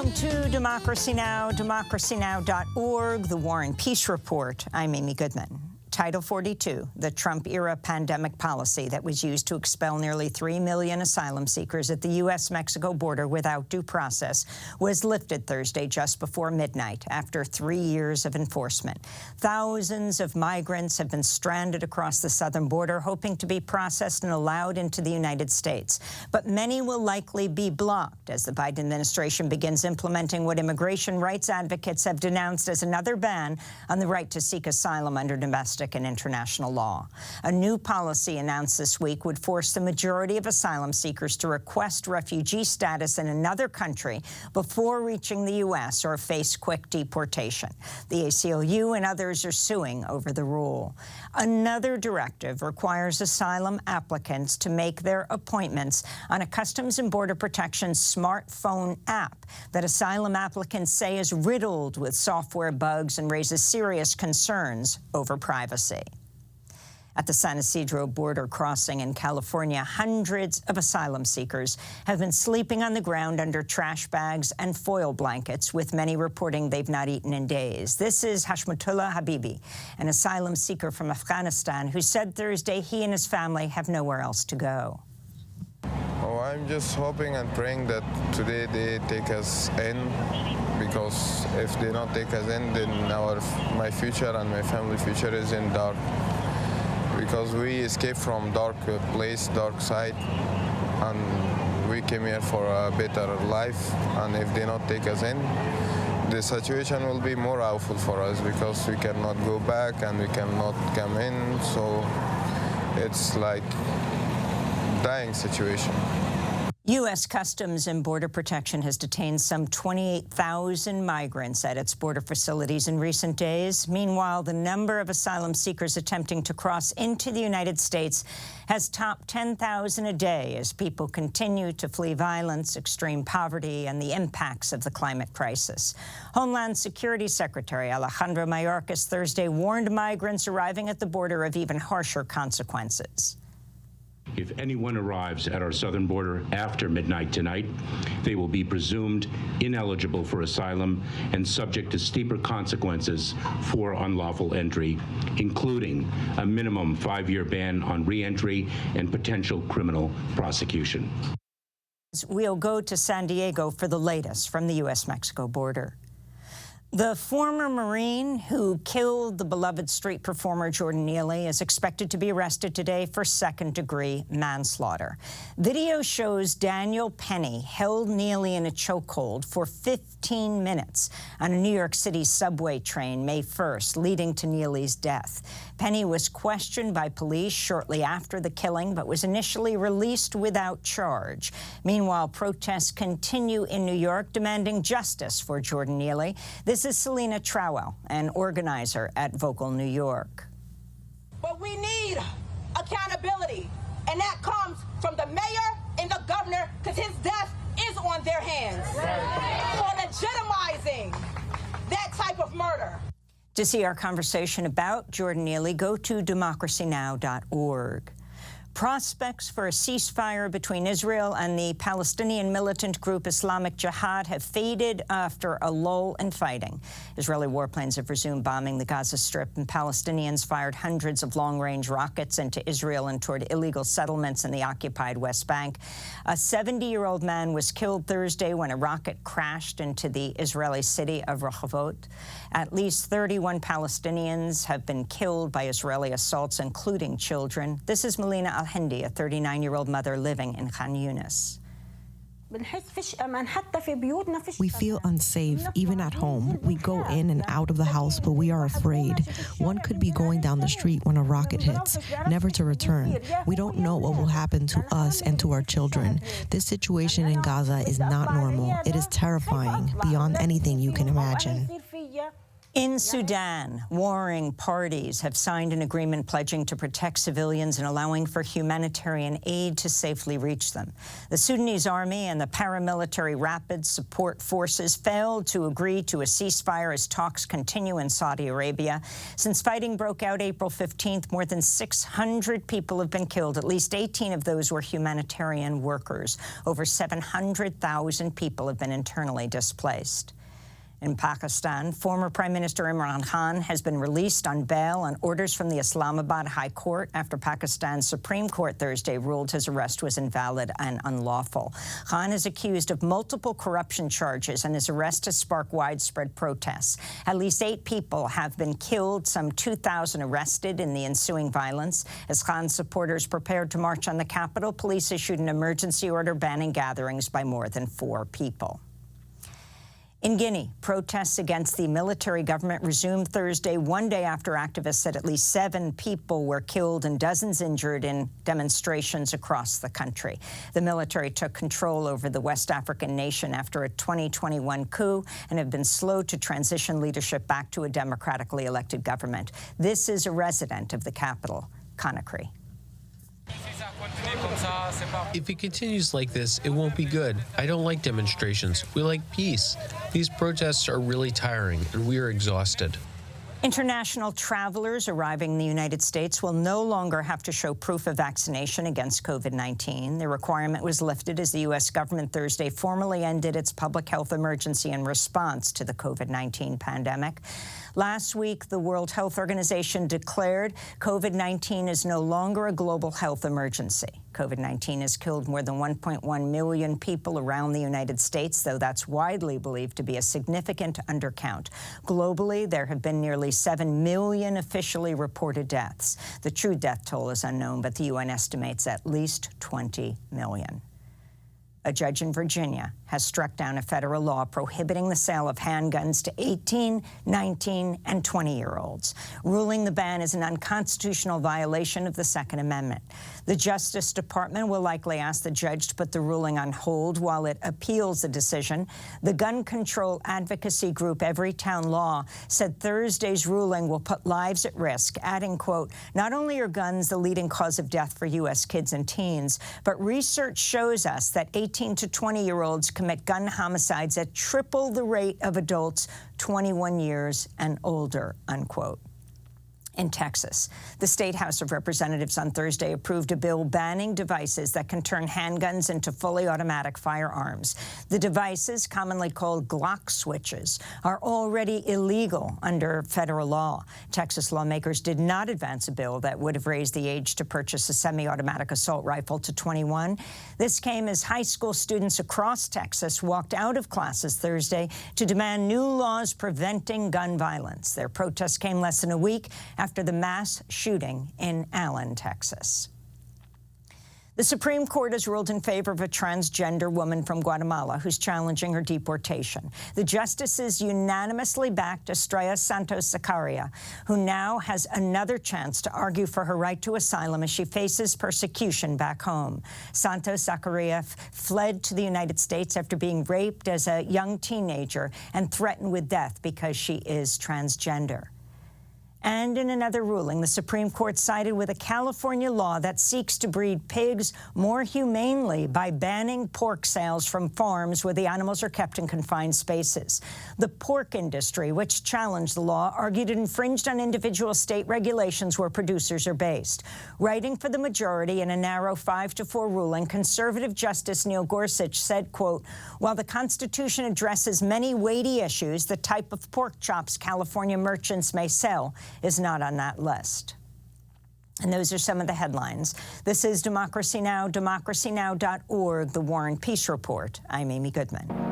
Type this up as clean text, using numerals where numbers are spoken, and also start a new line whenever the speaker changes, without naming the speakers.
Welcome to Democracy Now!, democracynow.org, the War and Peace Report. I'm Amy Goodman. Title 42, the Trump-era pandemic policy that was used to expel nearly 3 million asylum seekers at the U.S.-Mexico border without due process, was lifted Thursday just before midnight after 3 years of enforcement. Thousands of migrants have been stranded across the southern border, hoping to be processed and allowed into the United States. But many will likely be blocked as the Biden administration begins implementing what immigration rights advocates have denounced as another ban on the right to seek asylum under domestic and international law. A new policy announced this week would force the majority of asylum seekers to request refugee status in another country before reaching the U.S. or face quick deportation. The ACLU and others are suing over the rule. Another directive requires asylum applicants to make their appointments on a Customs and Border Protection smartphone app that asylum applicants say is riddled with software bugs and raises serious concerns over privacy. At the San Ysidro border crossing in California, hundreds of asylum seekers have been sleeping on the ground under trash bags and foil blankets, with many reporting they've not eaten in days. This is Hashmatullah Habibi, an asylum seeker from Afghanistan, who said Thursday he and his family have nowhere else to go.
Oh, I'm just hoping and praying that today they take us in, because if they not take us in, then my future and my family future is in dark. Because we escaped from dark place, dark side, and we came here for a better life. And if they not take us in, the situation will be more awful for us, because we cannot go back and we cannot come in. So it's like dying situation.
U.S. Customs and Border Protection has detained some 28,000 migrants at its border facilities in recent days. Meanwhile, the number of asylum seekers attempting to cross into the United States has topped 10,000 a day as people continue to flee violence, extreme poverty, and the impacts of the climate crisis. Homeland Security Secretary Alejandro Mayorkas Thursday warned migrants arriving at the border of even harsher consequences.
If anyone arrives at our southern border after midnight tonight, they will be presumed ineligible for asylum and subject to steeper consequences for unlawful entry, including a minimum 5-year ban on re-entry and potential criminal prosecution.
We'll go to San Diego for the latest from the U.S.-Mexico border. The former Marine who killed the beloved street performer Jordan Neely is expected to be arrested today for second-degree manslaughter. Video shows Daniel Penny held Neely in a chokehold for 15 minutes on a New York City subway train May 1st, leading to Neely's death. Penny was questioned by police shortly after the killing, but was initially released without charge. Meanwhile, protests continue in New York demanding justice for Jordan Neely. This is Selena Trowell, an organizer at Vocal New York.
But we need accountability, and that comes from the mayor and the governor, because his death is on their hands for legitimizing that type of murder.
To see our conversation about Jordan Neely, go to democracynow.org. Prospects for a ceasefire between Israel and the Palestinian militant group Islamic Jihad have faded after a lull in fighting. Israeli warplanes have resumed bombing the Gaza Strip, and Palestinians fired hundreds of long-range rockets into Israel and toward illegal settlements in the occupied West Bank. A 70-year-old man was killed Thursday when a rocket crashed into the Israeli city of Rehovot. At least 31 Palestinians have been killed by Israeli assaults, including children. This is Melina Al-Hindi, a 39-year-old mother living in Khan Yunis.
We feel unsafe, even at home. We go in and out of the house, but we are afraid. One could be going down the street when a rocket hits, never to return. We don't know what will happen to us and to our children. This situation in Gaza is not normal. It is terrifying, beyond anything you can imagine.
In Sudan, warring parties have signed an agreement pledging to protect civilians and allowing for humanitarian aid to safely reach them. The Sudanese army and the paramilitary rapid support forces failed to agree to a ceasefire as talks continue in Saudi Arabia. Since fighting broke out April 15th, more than 600 people have been killed. At least 18 of those were humanitarian workers. Over 700,000 people have been internally displaced. In Pakistan, former Prime Minister Imran Khan has been released on bail on orders from the Islamabad High Court after Pakistan's Supreme Court Thursday ruled his arrest was invalid and unlawful. Khan is accused of multiple corruption charges, and his arrest has sparked widespread protests. At least 8 people have been killed, some 2,000 arrested in the ensuing violence. As Khan's supporters prepared to march on the capital, police issued an emergency order banning gatherings by more than 4 people. In Guinea, protests against the military government resumed Thursday, one day after activists said at least 7 people were killed and dozens injured in demonstrations across the country. The military took control over the West African nation after a 2021 coup and have been slow to transition leadership back to a democratically elected government. This is a resident of the capital, Conakry.
If it continues like this, it won't be good. I don't like demonstrations. We like peace. These protests are really tiring, and we are exhausted.
International travelers arriving in the United States will no longer have to show proof of vaccination against COVID-19. The requirement was lifted as the U.S. government Thursday formally ended its public health emergency in response to the COVID-19 pandemic. Last week, the World Health Organization declared COVID-19 is no longer a global health emergency. COVID-19 has killed more than 1.1 million people around the United States, though that's widely believed to be a significant undercount. Globally, there have been nearly 7 million officially reported deaths. The true death toll is unknown, but the UN estimates at least 20 million. A judge in Virginia has struck down a federal law prohibiting the sale of handguns to 18, 19, and 20-year-olds, ruling the ban is an unconstitutional violation of the Second Amendment. The Justice Department will likely ask the judge to put the ruling on hold while it appeals the decision. The gun control advocacy group Everytown Law said Thursday's ruling will put lives at risk, adding, quote, "Not only are guns the leading cause of death for U.S. kids and teens, but research shows us that 18 to 20-year-olds commit gun homicides at triple the rate of adults 21 years and older," unquote. In Texas, the State House of Representatives on Thursday approved a bill banning devices that can turn handguns into fully automatic firearms. The devices, commonly called Glock switches, are already illegal under federal law. Texas lawmakers did not advance a bill that would have raised the age to purchase a semi-automatic assault rifle to 21. This came as high school students across Texas walked out of classes Thursday to demand new laws preventing gun violence. Their protest came less than a week after the mass shooting in Allen, Texas. The Supreme Court has ruled in favor of a transgender woman from Guatemala who's challenging her deportation. The justices unanimously backed Estrella Santos-Zacaria, who now has another chance to argue for her right to asylum as she faces persecution back home. Santos-Zacaria fled to the United States after being raped as a young teenager and threatened with death because she is transgender. And in another ruling, the Supreme Court sided with a California law that seeks to breed pigs more humanely by banning pork sales from farms where the animals are kept in confined spaces. The pork industry, which challenged the law, argued it infringed on individual state regulations where producers are based. Writing for the majority in a narrow 5-4 ruling, conservative Justice Neil Gorsuch said, quote, "While the Constitution addresses many weighty issues, the type of pork chops California merchants may sell is not on that list." And those are some of the headlines. This is Democracy Now!, democracynow.org, the War and Peace Report. I'm Amy Goodman.